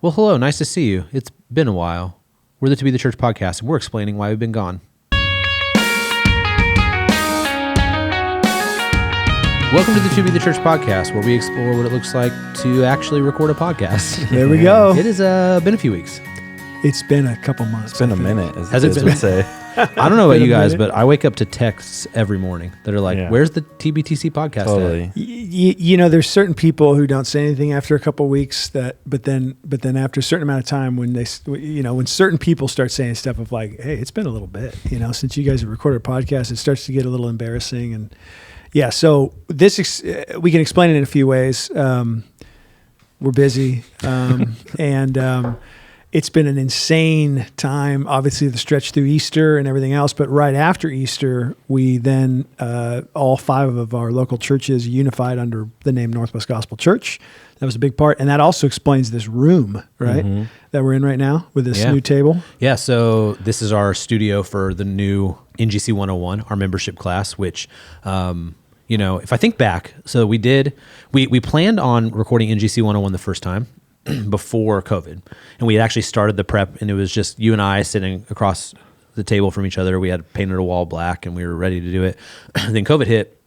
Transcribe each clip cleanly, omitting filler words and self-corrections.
Well, hello. Nice to see you. It's been a while. We're the To Be the Church podcast, and we're explaining why we've been gone. Welcome to the To Be the Church podcast, where we explore what it looks like to actually record a podcast. There we go. It has been a few weeks. It's been a couple months. It's been a minute, as Has the it kids been? would say. I don't know about Been a you guys, minute. but I wake up to texts every morning that are like, Yeah. where's the TBTC podcast at? Totally. You know, there's certain people who don't say anything after a couple weeks. But then after a certain amount of time, when when certain people start saying stuff of like, "Hey, it's been a little bit," since you guys have recorded a podcast, it starts to get a little embarrassing. And yeah, so this we can explain it in a few ways. We're busy, and it's been an insane time, obviously the stretch through Easter and everything else. But right after Easter, we then, all 5 of our local churches unified under the name Northwest Gospel Church. That was a big part. And that also explains this room, right, that we're in right now with this new table. Yeah, so this is our studio for the new NGC 101, our membership class, which, if I think back, so we planned on recording NGC 101 the first time before COVID. And we had actually started the prep, and it was just you and I sitting across the table from each other. We had painted a wall black, and we were ready to do it. Then COVID hit.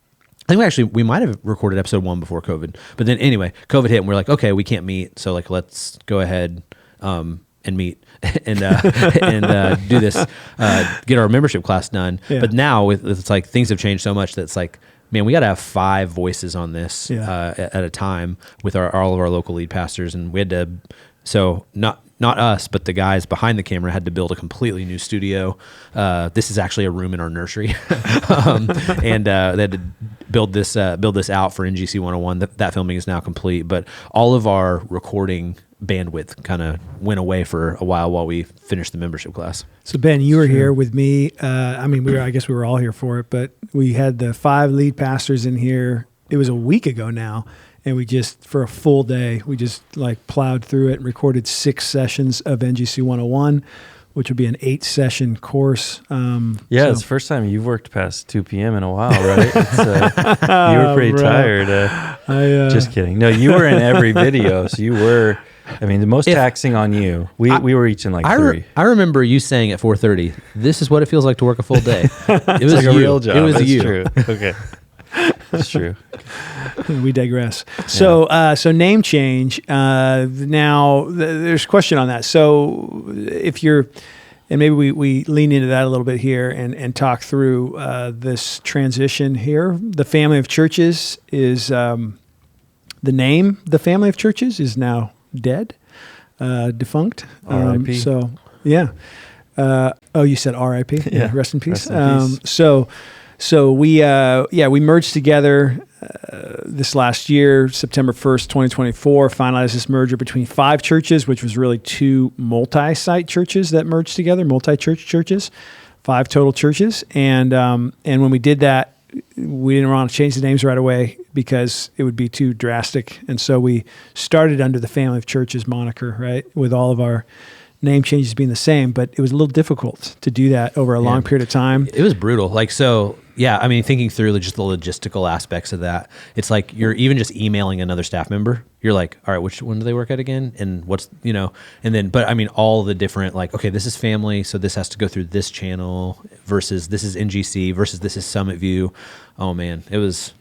I think we might have recorded episode 1 before COVID. But then anyway, COVID hit, and we're like, okay, we can't meet. So like, let's go ahead and meet and do this, get our membership class done. Yeah. But now it's like things have changed so much that it's like, man, we got to have 5 voices on this at a time with all of our local lead pastors, and we had to. So not us, but the guys behind the camera had to build a completely new studio. This is actually a room in our nursery, and they had to build this out for NGC 101. That filming is now complete, but all of our recording bandwidth kind of went away for a while we finished the membership class. So Ben, you were here with me. I guess we were all here for it, but we had the 5 lead pastors in here. It was a week ago now. And we just, for a full day, we just like plowed through it and recorded 6 sessions of NGC 101, which would be an 8-session course. It's the first time you've worked past 2 p.m. in a while, right? You were pretty tired. Just kidding. No, you were in every video. So you were, the most taxing on you. We were each in like 3. I remember you saying at 4:30, this is what it feels like to work a full day. It was like a real job. It was That's you. true. Okay. That's true. We digress. So name change. Now, there's a question on that. So if you're, and maybe we lean into that a little bit here and talk through this transition here. The Family of Churches is, the name, the Family of Churches is now dead, defunct. R.I.P. So, yeah. You said R.I.P.? Yeah. Rest in peace. Rest in peace. So we merged together this last year, September 1st, 2024, finalized this merger between 5 churches, which was really 2 multi-site churches that merged together, multi-church churches, 5 total churches. And when we did that, we didn't want to change the names right away because it would be too drastic. And so we started under the Family of Churches moniker, right, with all of our name changes being the same, but it was a little difficult to do that over a long period of time. It was brutal. Thinking through just the logistical aspects of that, it's like you're even just emailing another staff member. You're like, all right, which one do they work at again? And what's, all the different, like, okay, this is family, so this has to go through this channel versus this is NGC versus this is Summit View. Oh man, it was,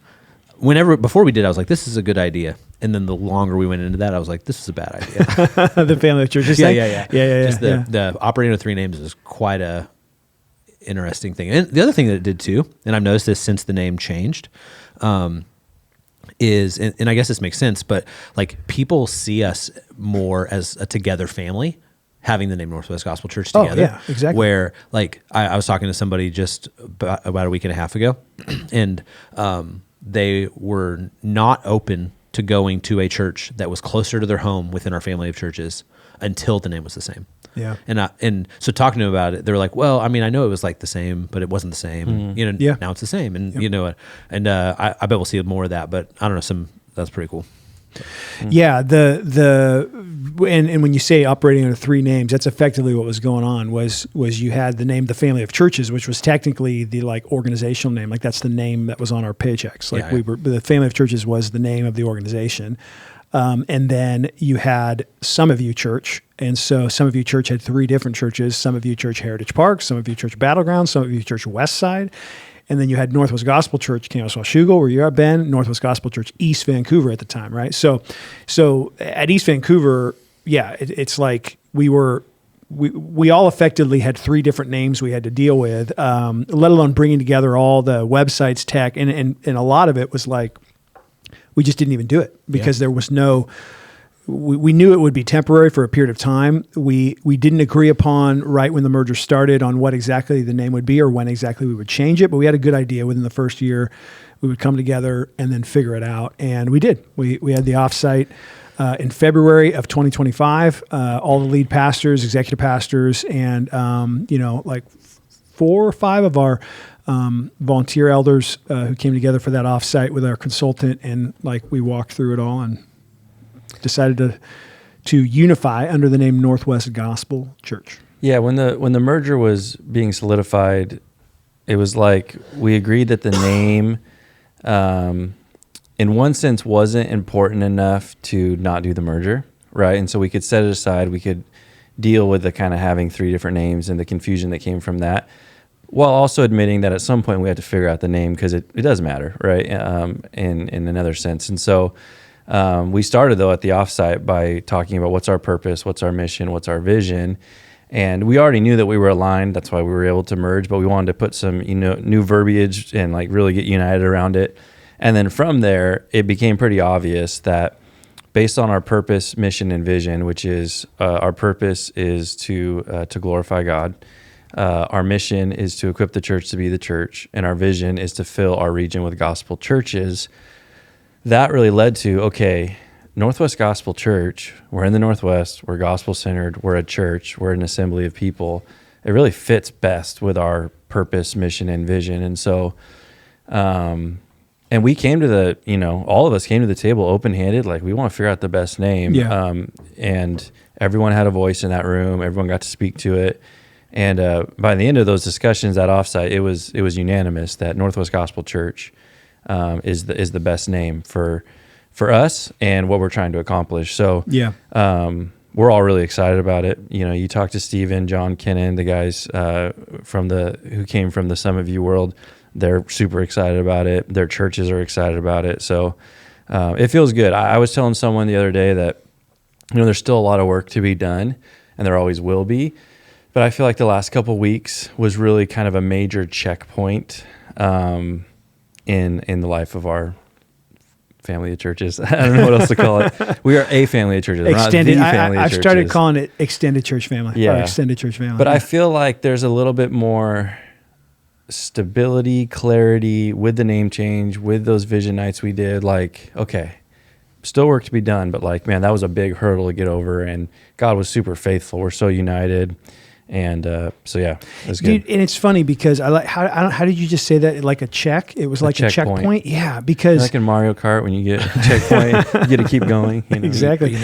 before we did, I was like, this is a good idea. And then the longer we went into that, I was like, this is a bad idea. The Family of Churches. Yeah. Just the operating with 3 names is quite a interesting thing. And the other thing that it did too, and I've noticed this since the name changed, is, and I guess this makes sense, but like people see us more as a together family, having the name Northwest Gospel Church together. Oh, yeah, exactly. Where like I was talking to somebody just about a week and a half ago, and they were not open to going to a church that was closer to their home within our family of churches until the name was the same. Yeah. And so talking to them about it, they were like, well, I know it was like the same, but it wasn't the same. Now it's the same. And, I bet we'll see more of that, but I don't know, that's pretty cool. Yeah, and when you say operating under 3 names, that's effectively what was going on. Was you had the name the Family of Churches, which was technically the like organizational name, like that's the name that was on our paychecks. Like the Family of Churches was the name of the organization. And then you had Some of You Church. And so Some of You Church had 3 different churches: Some of You Church Heritage Park, Some of You Church Battleground, Some of You Church West Side. And then you had Northwest Gospel Church, Campus Washougal, where you're at, Ben, Northwest Gospel Church East Vancouver at the time, right? So at East Vancouver, it's like we all effectively had 3 different names we had to deal with, let alone bringing together all the websites, tech, and a lot of it was like, we just didn't even do it because there was no, we knew it would be temporary for a period of time. We didn't agree upon right when the merger started on what exactly the name would be or when exactly we would change it, but we had a good idea within the first year. We would come together and then figure it out, and we did. We had the offsite in February of 2025. All the lead pastors, executive pastors, and like 4 or 5 of our volunteer elders who came together for that offsite with our consultant, and like we walked through it all and decided to unify under the name Northwest Gospel Church. Yeah, when the merger was being solidified, it was like we agreed that the name, in one sense, wasn't important enough to not do the merger, right? And so we could set it aside. We could deal with the kind of having 3 different names and the confusion that came from that, while also admitting that at some point we had to figure out the name because it does matter, right? In another sense. And so we started, though, at the offsite by talking about what's our purpose, what's our mission, what's our vision. And we already knew that we were aligned. That's why we were able to merge, but we wanted to put some new verbiage and like really get united around it. And then from there, it became pretty obvious that based on our purpose, mission, and vision, which is our purpose is to glorify God. Our mission is to equip the church to be the church, and our vision is to fill our region with gospel churches. That really led to, okay, Northwest Gospel Church, we're in the Northwest, we're gospel-centered, we're a church, we're an assembly of people. It really fits best with our purpose, mission, and vision. And so, and we came to all of us came to the table open-handed, like we want to figure out the best name. Yeah. And everyone had a voice in that room. Everyone got to speak to it. And by the end of those discussions at offsite, it was unanimous that Northwest Gospel Church is the best name for us and what we're trying to accomplish. So we're all really excited about it. You talk to Stephen, John Kennan, the guys who came from the Some of You world. They're super excited about it. Their churches are excited about it. So it feels good. I was telling someone the other day that there's still a lot of work to be done, and there always will be. But I feel like the last couple of weeks was really kind of a major checkpoint in the life of our family of churches. I don't know what else to call it. We are a family of churches. Extended. We're not the family of I've churches. started calling it extended church family. Yeah. Or extended church family. But I feel like there's a little bit more stability, clarity with the name change, with those vision nights we did. Like, okay, still work to be done, but like, man, that was a big hurdle to get over, and God was super faithful. We're so united. And so yeah, it was good. Dude, and it's funny because I like how did you just say that? Like a check? It was like a checkpoint. Yeah, because like in Mario Kart when you get a checkpoint, you get to keep going. Exactly.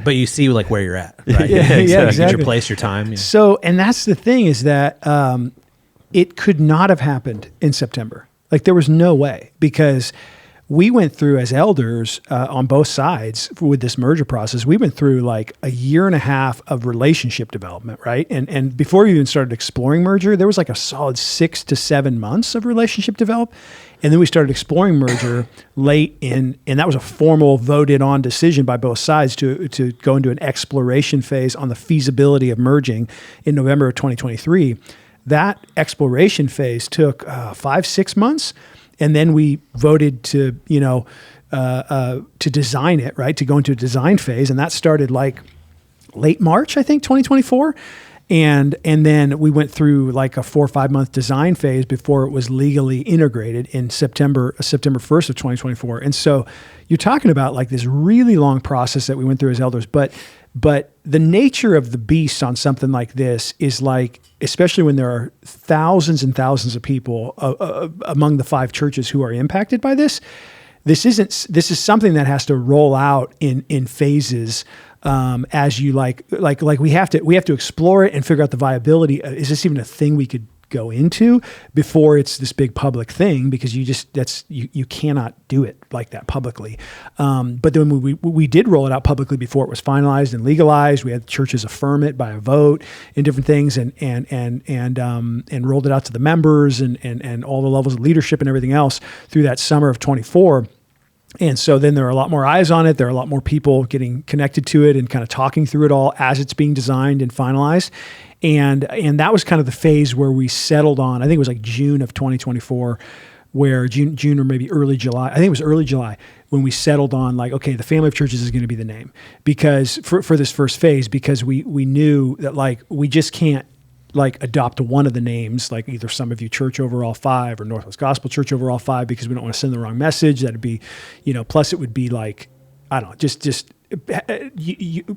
But you see like where you're at, right? Exactly. Your place, your time. So, and that's the thing is that it could not have happened in September. Like there was no way, because we went through as elders on both sides with this merger process. We went through like a year and a half of relationship development, right? And before we even started exploring merger, there was like a solid 6 to 7 months of relationship develop. And then we started exploring merger late in, and that was a formal voted on decision by both sides to go into an exploration phase on the feasibility of merging in November of 2023. That exploration phase took 5-6 months. And then we voted to design it, right? To go into a design phase. And that started like late March, I think, 2024. And then we went through like a 4 or 5 month design phase before it was legally integrated in September 1st of 2024. And so you're talking about like this really long process that we went through as elders. But the nature of the beast on something like this is like, especially when there are thousands and thousands of people among the 5 churches who are impacted by this, this is something that has to roll out in phases as you like we have to explore it and figure out the viability. Is this even a thing we could go into before it's this big public thing, because you cannot do it like that publicly. But then we did roll it out publicly before it was finalized and legalized. We had churches affirm it by a vote and different things, and rolled it out to the members and all the levels of leadership and everything else through that summer of 24. And so then there are a lot more eyes on it. There are a lot more people getting connected to it and kind of talking through it all as it's being designed and finalized. And that was kind of the phase where we settled on, I think it was like June of 2024, where June or maybe early July, I think it was early July, when we settled on like, okay, the Family of Churches is going to be the name, because for this first phase, because we knew that like, we just can't like adopt one of the names, like either Some of You Church over all five or Northwest Gospel Church over all five, because we don't want to send the wrong message. That'd be, plus it would be like, I don't know, just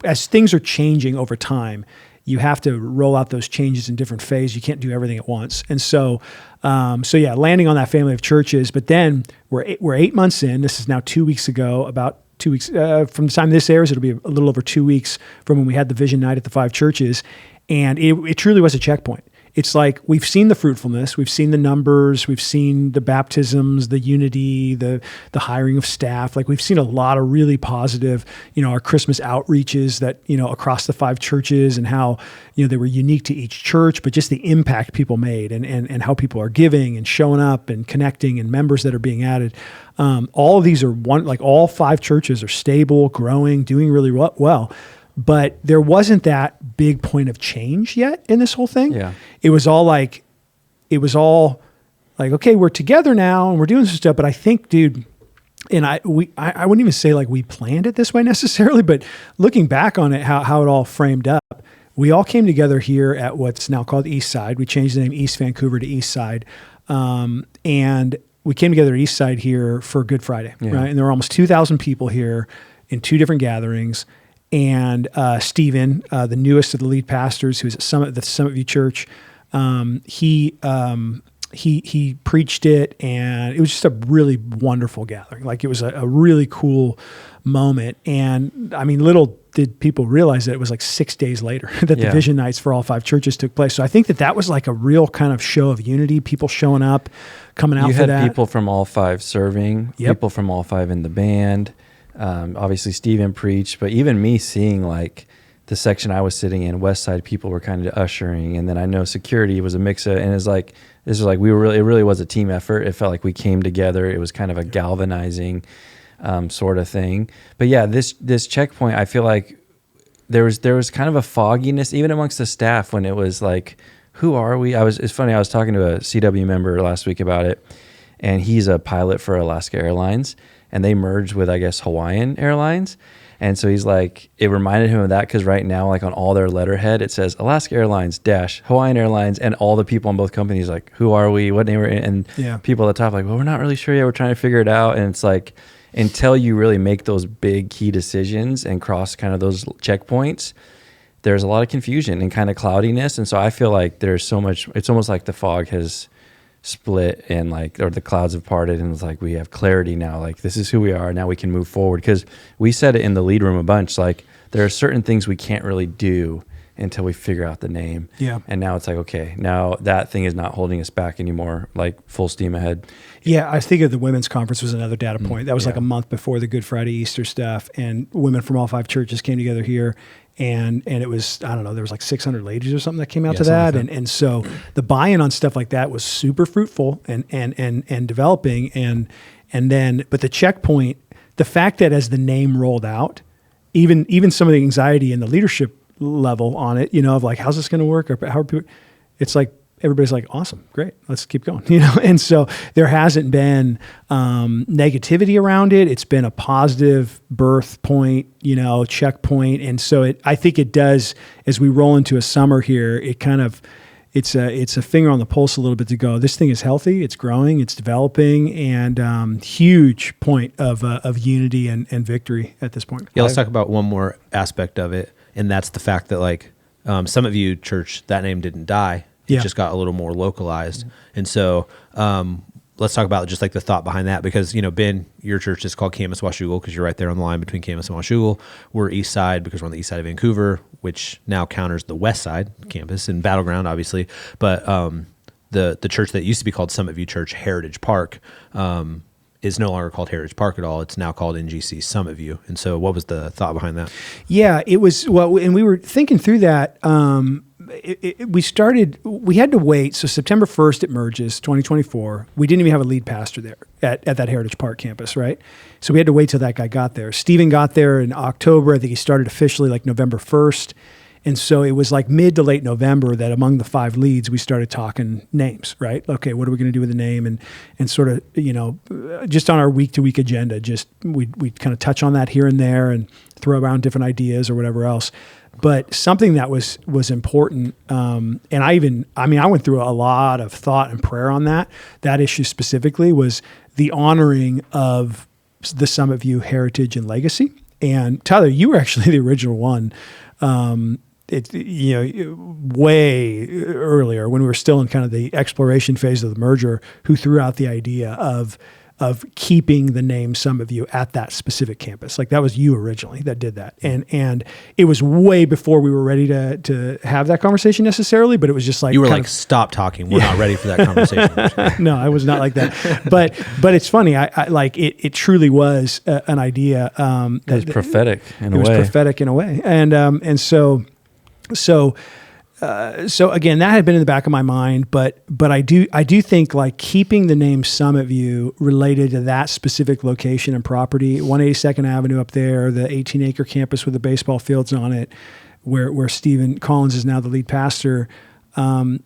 as things are changing over time, you have to roll out those changes in different phases. You can't do everything at once. And so landing on that Family of Churches, but then we're 8 months in. This is now 2 weeks ago, about 2 weeks from the time this airs, it'll be a little over 2 weeks from when we had the vision night at the 5 churches. And it truly was a checkpoint. It's like we've seen the fruitfulness, we've seen the numbers, we've seen the baptisms, the unity, the hiring of staff. Like we've seen a lot of really positive, our Christmas outreaches that, across the 5 churches, and how, they were unique to each church, but just the impact people made and how people are giving and showing up and connecting, and members that are being added. All of these are all 5 churches are stable, growing, doing really well. But there wasn't that big point of change yet in this whole thing. Yeah. It was all like, okay, we're together now and we're doing some stuff. But I think, dude, and I wouldn't even say like we planned it this way necessarily, but looking back on it, how it all framed up, we all came together here at what's now called East Side. We changed the name East Vancouver to East Side. And we came together at East Side here for Good Friday, right? And there were almost 2,000 people here in 2 different gatherings. And Stephen, the newest of the lead pastors, who's at the Summit View Church, he preached it, and it was just a really wonderful gathering. Like it was a really cool moment. And I mean, little did people realize that it was like 6 days later that the vision nights for all 5 churches took place. So I think that was like a real kind of show of unity, people showing up, coming out for that. You had people from all 5 serving, people from all 5 in the band. Obviously Stephen preached, but even me seeing like the section I was sitting in, West Side people were kind of ushering, and then I know security was a mix of, and it's like, this was like, it really was a team effort. It felt like we came together. It was kind of a galvanizing sort of thing. But yeah, this checkpoint, I feel like there was kind of a fogginess even amongst the staff when it was like, who are we? It's funny, I was talking to a CW member last week about it, and he's a pilot for Alaska Airlines. And they merged with, I guess, Hawaiian Airlines. And so he's like, it reminded him of that, because right now, like on all their letterhead, it says Alaska Airlines - Hawaiian Airlines, and all the people on both companies like, who are we? What name are we? And people at the top like, well, we're not really sure yet. We're trying to figure it out. And it's like, until you really make those big key decisions and cross kind of those checkpoints, there's a lot of confusion and kind of cloudiness. And so I feel like there's so much, it's almost like the fog has split and or the clouds have parted, and it's like we have clarity now, like this is who we are, now we can move forward. Because we said it in the lead room a bunch, like there are certain things we can't really do until we figure out the name. And now it's like, okay, now that thing is not holding us back anymore, like full steam ahead. I think of the women's conference was another data point. That was like a month before the Good Friday Easter stuff, and women from all 5 churches came together here. And it was, I don't know, there was like 600 ladies or something that came out to that. And so the buy-in on stuff like that was super fruitful and developing. And then, but the checkpoint, the fact that as the name rolled out, even some of the anxiety and the leadership level on it, of like, how's this going to work? Or how are people, it's like, everybody's like, awesome, great, let's keep going, And so there hasn't been negativity around it. It's been a positive birth point, checkpoint. And so I think it does, as we roll into a summer here, it kind of, it's a finger on the pulse a little bit to go, this thing is healthy, it's growing, it's developing, and huge point of unity and victory at this point. Yeah, let's talk about one more aspect of it, and that's the fact that like Summit View Church, that name didn't die. It just got a little more localized. And so let's talk about just like the thought behind that, because, Ben, your church is called Camas Washougal because you're right there on the line between Camas and Washougal. We're East Side because we're on the east side of Vancouver, which now counters the West Side campus and Battleground, obviously. But the church that used to be called Summit View Church Heritage Park is no longer called Heritage Park at all. It's now called NGC Summit View. And so what was the thought behind that? Yeah, it was, well, and we were thinking through that. We had to wait. So September 1st, it merges, 2024. We didn't even have a lead pastor there at that Heritage Park campus, right? So we had to wait till that guy got there. Stephen got there in October. I think he started officially like November 1st. And so it was like mid to late November that among the 5 leads, we started talking names, right? Okay, what are we going to do with the name? And sort of, just on our week-to-week agenda, we'd kind of touch on that here and there and throw around different ideas or whatever else. But something that was important, and I went through a lot of thought and prayer on that issue specifically, was the honoring of the Summit View heritage and legacy. And Tyler, you were actually the original one. Way earlier when we were still in kind of the exploration phase of the merger, who threw out the idea of keeping the name Summit View at that specific campus. Like that was you originally that did that. And it was way before we were ready to have that conversation necessarily, but it was just like, you were like, stop talking. We're not ready for that conversation. No, I was not like that. But it's funny. I like it truly was an idea. It was prophetic in a way. It was prophetic in a way. And so again, that had been in the back of my mind, but I do think like keeping the name Summit View related to that specific location and property, 182nd Avenue up there, the 18-acre campus with the baseball fields on it, where Stephen Collins is now the lead pastor. I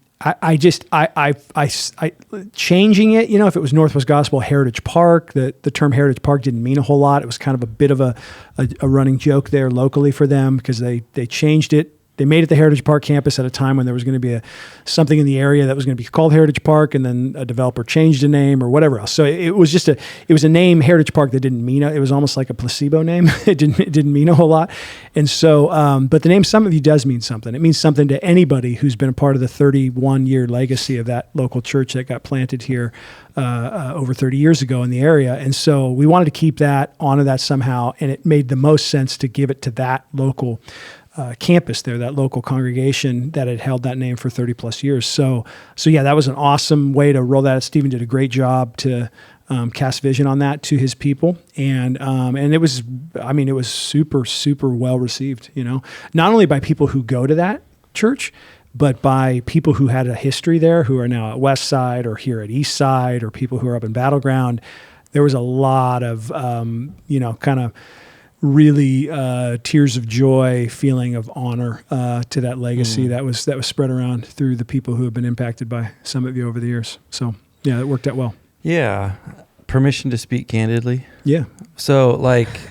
changing it, if it was Northwest Gospel Heritage Park, the term Heritage Park didn't mean a whole lot. It was kind of a bit of a running joke there locally for them because they changed it. They made it the Heritage Park campus at a time when there was going to be something in the area that was going to be called Heritage Park, and then a developer changed the name or whatever else. So it was a name, Heritage Park, that didn't mean it was almost like a placebo name. It didn't mean a whole lot. And so, but the name Summit View does mean something. It means something to anybody who's been a part of the 31-year legacy of that local church that got planted here over 30 years ago in the area. And so we wanted to keep that, honor that somehow, and it made the most sense to give it to that local campus there, that local congregation that had held that name for 30 plus years. So yeah, that was an awesome way to roll that out. Stephen did a great job to cast vision on that to his people. And it was super, super well received, not only by people who go to that church, but by people who had a history there, who are now at West Side or here at East Side, or people who are up in Battleground. There was a lot of, kind of really tears of joy, feeling of honor to that legacy that was spread around through the people who have been impacted by Summit View over the years. So yeah, it worked out well. Yeah. Permission to speak candidly. Yeah. So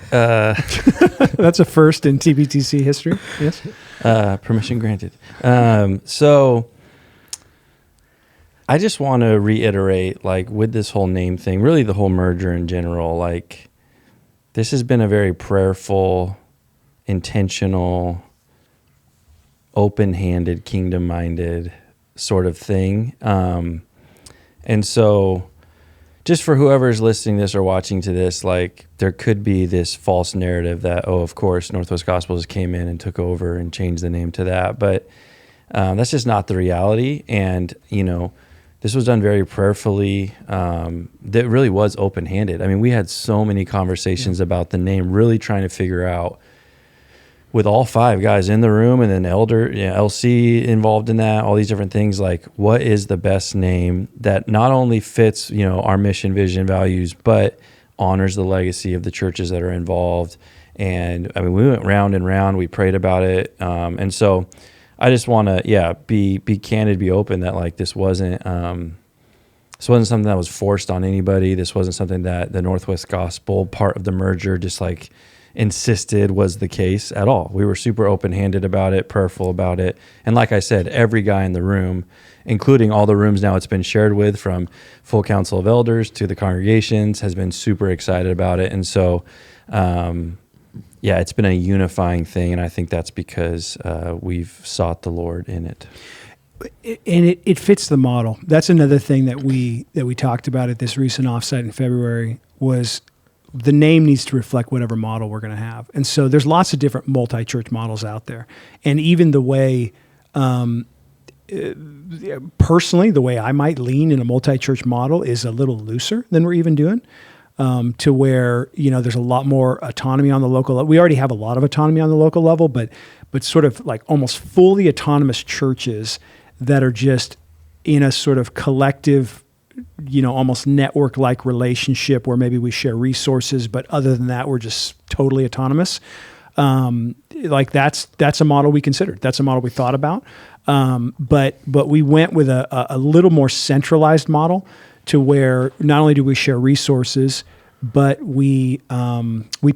that's a first in TBTC history. Yes. Permission granted. So I just want to reiterate, with this whole name thing, really the whole merger in general, this has been a very prayerful, intentional, open-handed, kingdom-minded sort of thing. And so just for whoever's listening to this or watching to this, there could be this false narrative that, of course, Northwest Gospel just came in and took over and changed the name to that. But that's just not the reality. And, this was done very prayerfully. That really was open-handed. I mean, we had so many conversations about the name, really trying to figure out, with all 5 guys in the room and then Elder, LC involved in that, all these different things, what is the best name that not only fits, our mission, vision, values, but honors the legacy of the churches that are involved. And I mean, we went round and round, we prayed about it. And so I just want to, be candid, be open that this wasn't something that was forced on anybody. This wasn't something that the Northwest Gospel part of the merger just insisted was the case at all. We were super open-handed about it, prayerful about it. And like I said, every guy in the room, including all the rooms now it's been shared with, from full council of elders to the congregations, has been super excited about it. And so, it's been a unifying thing, and I think that's because we've sought the Lord in it. And it fits the model. That's another thing that we talked about at this recent offsite in February, was the name needs to reflect whatever model we're going to have. And so there's lots of different multi-church models out there. And even the way personally, the way I might lean in a multi-church model is a little looser than we're even doing, to where, there's a lot more autonomy on the local level. We already have a lot of autonomy on the local level, but sort of like almost fully autonomous churches that are just in a sort of collective, almost network-like relationship where maybe we share resources, but other than that, we're just totally autonomous. Like that's a model we considered. That's a model we thought about. But we went with a little more centralized model to where not only do we share resources, but we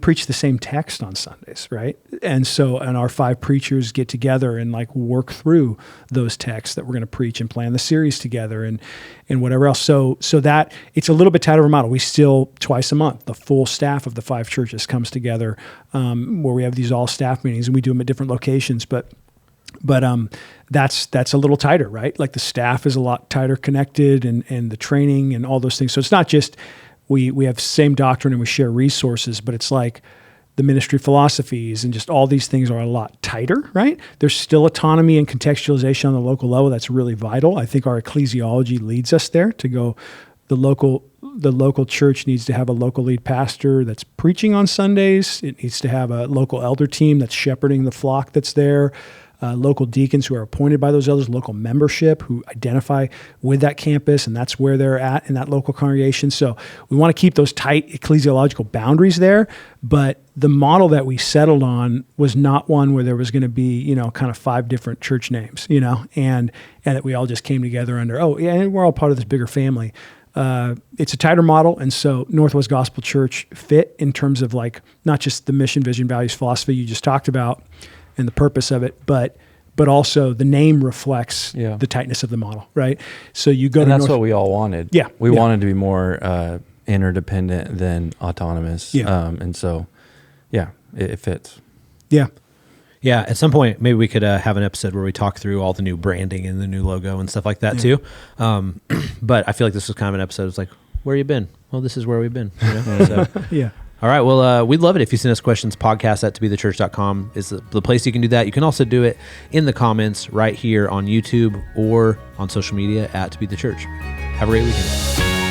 preach the same text on Sundays, right? And our 5 preachers get together and like work through those texts that we're going to preach and plan the series together and whatever else. So that it's a little bit tighter of a model. We still twice a month, the full staff of the 5 churches comes together, where we have these all staff meetings and we do them at different locations, but that's a little tighter, right? Like the staff is a lot tighter connected and the training and all those things. So it's not just we have same doctrine and we share resources, but it's like the ministry philosophies and just all these things are a lot tighter, right? There's still autonomy and contextualization on the local level. That's really vital. I think our ecclesiology leads us there to go, the local church needs to have a local lead pastor that's preaching on Sundays. It needs to have a local elder team that's shepherding the flock that's there. Local deacons who are appointed by those elders, local membership who identify with that campus, and that's where they're at in that local congregation. So we want to keep those tight ecclesiological boundaries there, but the model that we settled on was not one where there was going to be, kind of 5 different church names, and that we all just came together under, and we're all part of this bigger family. It's a tighter model, and so Northwest Gospel Church fit in terms of like not just the mission, vision, values, philosophy you just talked about, and the purpose of it, but also the name reflects the tightness of the model, right? So you go, and that's what we all wanted. Yeah, we wanted to be more interdependent than autonomous. Yeah, and so it fits. Yeah. Yeah, at some point, maybe we could have an episode where we talk through all the new branding and the new logo and stuff like that too. But I feel like this was kind of an episode. It's like, where you been? Well, this is where we've been. So, yeah. All right. Well, we'd love it if you send us questions. podcast@toBeTheChurch.com is the place you can do that. You can also do it in the comments right here on YouTube or on social media @ToBeTheChurch. Have a great weekend.